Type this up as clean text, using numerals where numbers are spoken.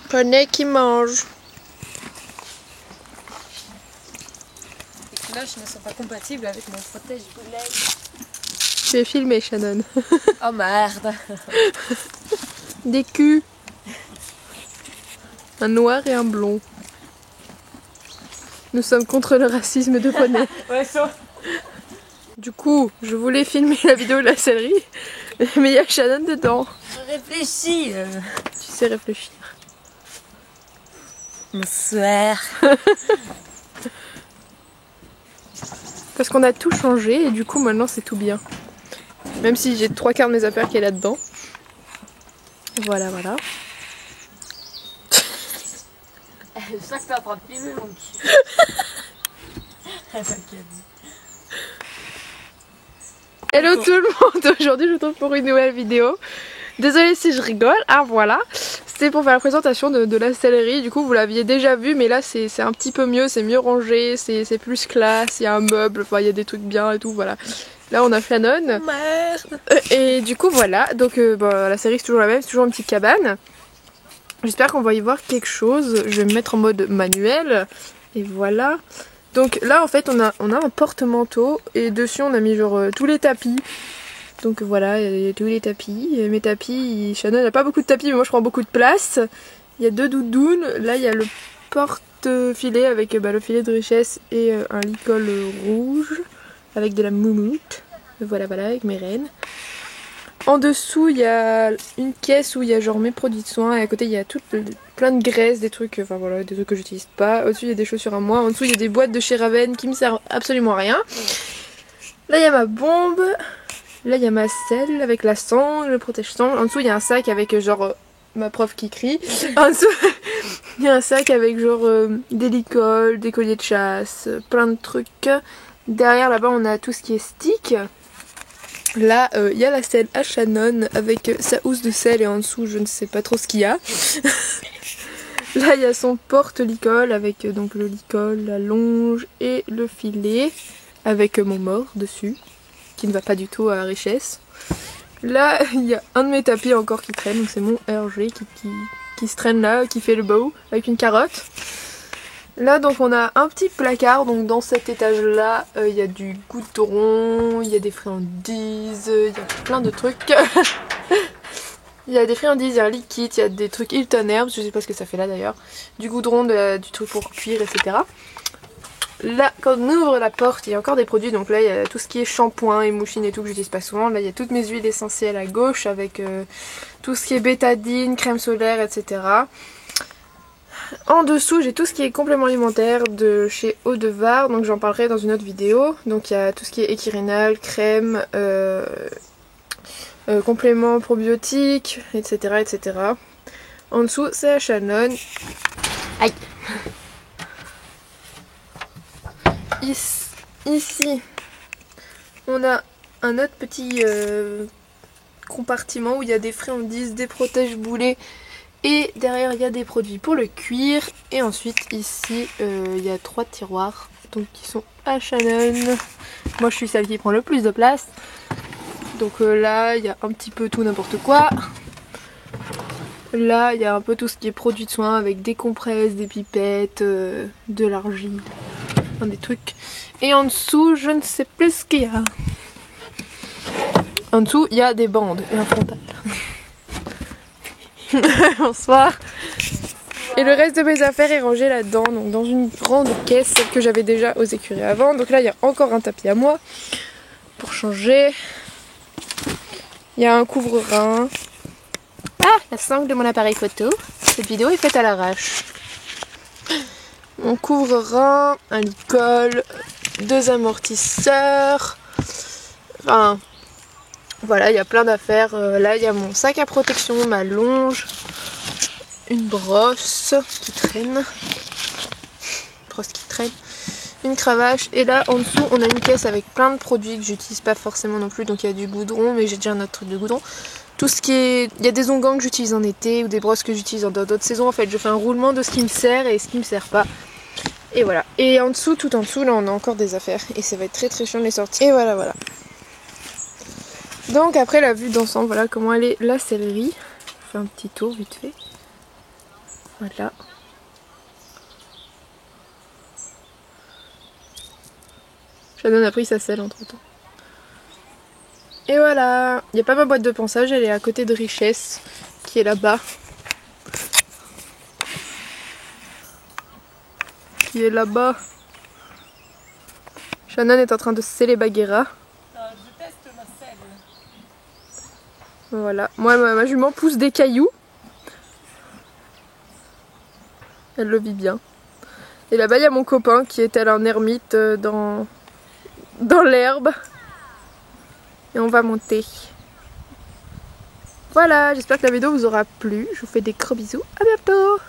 Poney qui mange. Les cloches ne sont pas compatibles avec mon protège-boulet. Tu es filmé, Shannon. Oh merde. Des culs. Un noir et un blond. Nous sommes contre le racisme de poney. Ouais, ça. Du coup, je voulais filmer la vidéo de la céleri, mais il y a Shannon dedans. Je réfléchis. Tu sais réfléchir. Bonsoir. Parce qu'on a tout changé et du coup maintenant c'est tout bien. Même si j'ai 3/4 de mes affaires qui est là-dedans. Voilà, voilà. Je sais que t'es en train de filmer mon cul. Hello tout le monde, aujourd'hui je vous retrouve pour une nouvelle vidéo. Désolée si je rigole, ah voilà. C'était pour faire la présentation de la céleri, du coup vous l'aviez déjà vu mais là c'est un petit peu mieux, c'est mieux rangé, c'est plus classe, il y a un meuble, enfin il y a des trucs bien et tout, voilà. Là on a Shannon. Merde. Et du coup voilà, donc la série c'est toujours la même, c'est toujours une petite cabane. J'espère qu'on va y voir quelque chose, je vais me mettre en mode manuel, et voilà. Donc là en fait on a un porte-manteau et dessus on a mis genre tous les tapis. Donc voilà, il y a tous les tapis. Et mes tapis, Shannon n'a pas beaucoup de tapis mais moi je prends beaucoup de place. Il y a 2 doudounes, là il y a le porte-filet avec le filet de richesse et un licol rouge avec de la moumoute. Voilà voilà avec mes rennes. En dessous il y a une caisse où il y a genre mes produits de soins et à côté il y a plein de graisses, des trucs, enfin voilà, des trucs que j'utilise pas. Au-dessus il y a des chaussures à moi, en dessous il y a des boîtes de chez Raven qui me servent absolument à rien. Là il y a ma bombe, là il y a ma selle avec la sangle, le protège-sangle. En dessous il y a un sac avec genre ma prof qui crie. En dessous il y a un sac avec genre des licoles, des colliers de chasse, plein de trucs. Derrière là-bas on a tout ce qui est stick. Là, il y a la selle à Shannon avec sa housse de sel et en dessous, je ne sais pas trop ce qu'il y a. Là, il y a son porte-licol avec donc le licol, la longe et le filet avec mon mort dessus, qui ne va pas du tout à richesse. Là, il y a un de mes tapis encore qui traîne, donc c'est mon RG qui se traîne là, qui fait le bow avec une carotte. Là donc on a un petit placard, donc dans cet étage là il y a du goudron, il y a des friandises, il y a plein de trucs. Il y a des friandises, il y a un liquide, il y a des trucs Hilton Herbs, je sais pas ce que ça fait là d'ailleurs. Du goudron, du truc pour cuire, etc. Là quand on ouvre la porte il y a encore des produits, donc là il y a tout ce qui est shampoing et mouchine et tout que j'utilise pas souvent. Là il y a toutes mes huiles essentielles à gauche avec tout ce qui est bétadine, crème solaire, etc. En dessous j'ai tout ce qui est complément alimentaire de chez Eau de Var, donc j'en parlerai dans une autre vidéo. Donc il y a tout ce qui est équirénal, crème, compléments probiotiques, etc., etc. En dessous c'est à Shannon. Aïe. Ici on a un autre petit compartiment où il y a des friandises, des protège-boulets. Et derrière il y a des produits pour le cuir. Et ensuite ici il y a 3 tiroirs donc qui sont à Shannon. Moi je suis celle qui prend le plus de place. Donc là il y a un petit peu tout n'importe quoi. Là il y a un peu tout ce qui est produits de soins avec des compresses, des pipettes, de l'argile, des trucs. Et en dessous je ne sais plus ce qu'il y a. En dessous il y a des bandes et un frontal. Bonsoir. Et le reste de mes affaires est rangé là-dedans, donc dans une grande caisse, celle que j'avais déjà aux écuries avant. Donc là il y a encore un tapis à moi pour changer. Il y a un couvre-rein. Ah, la sangle de mon appareil photo. Cette vidéo est faite à l'arrache. Mon couvre-rein, un licol, 2 amortisseurs. Enfin, voilà, il y a plein d'affaires. Là il y a mon sac à protection, ma longe. Une brosse qui traîne, une cravache, et là en dessous on a une caisse avec plein de produits que j'utilise pas forcément non plus, donc il y a du goudron, mais j'ai déjà un autre truc de goudron. Tout ce qui est, il y a des onguents que j'utilise en été ou des brosses que j'utilise dans d'autres saisons. En fait je fais un roulement de ce qui me sert et ce qui me sert pas. Et voilà. Et en dessous, tout en dessous, là on a encore des affaires et ça va être très chiant de les sortir. Et voilà voilà. Donc après la vue d'ensemble, voilà comment elle est la céleri. Je fais un petit tour vite fait. Voilà. Shannon a pris sa selle entre temps. Et voilà, il n'y a pas ma boîte de ponçage, elle est à côté de Richesse, qui est là-bas. Qui est là-bas. Shannon est en train de sceller Bagheera. Je teste ma selle. Voilà, moi ma jument pousse des cailloux. Elle le vit bien. Et là-bas il y a mon copain qui est tel un ermite dans l'herbe. Et on va monter. Voilà, j'espère que la vidéo vous aura plu. Je vous fais des gros bisous. À bientôt!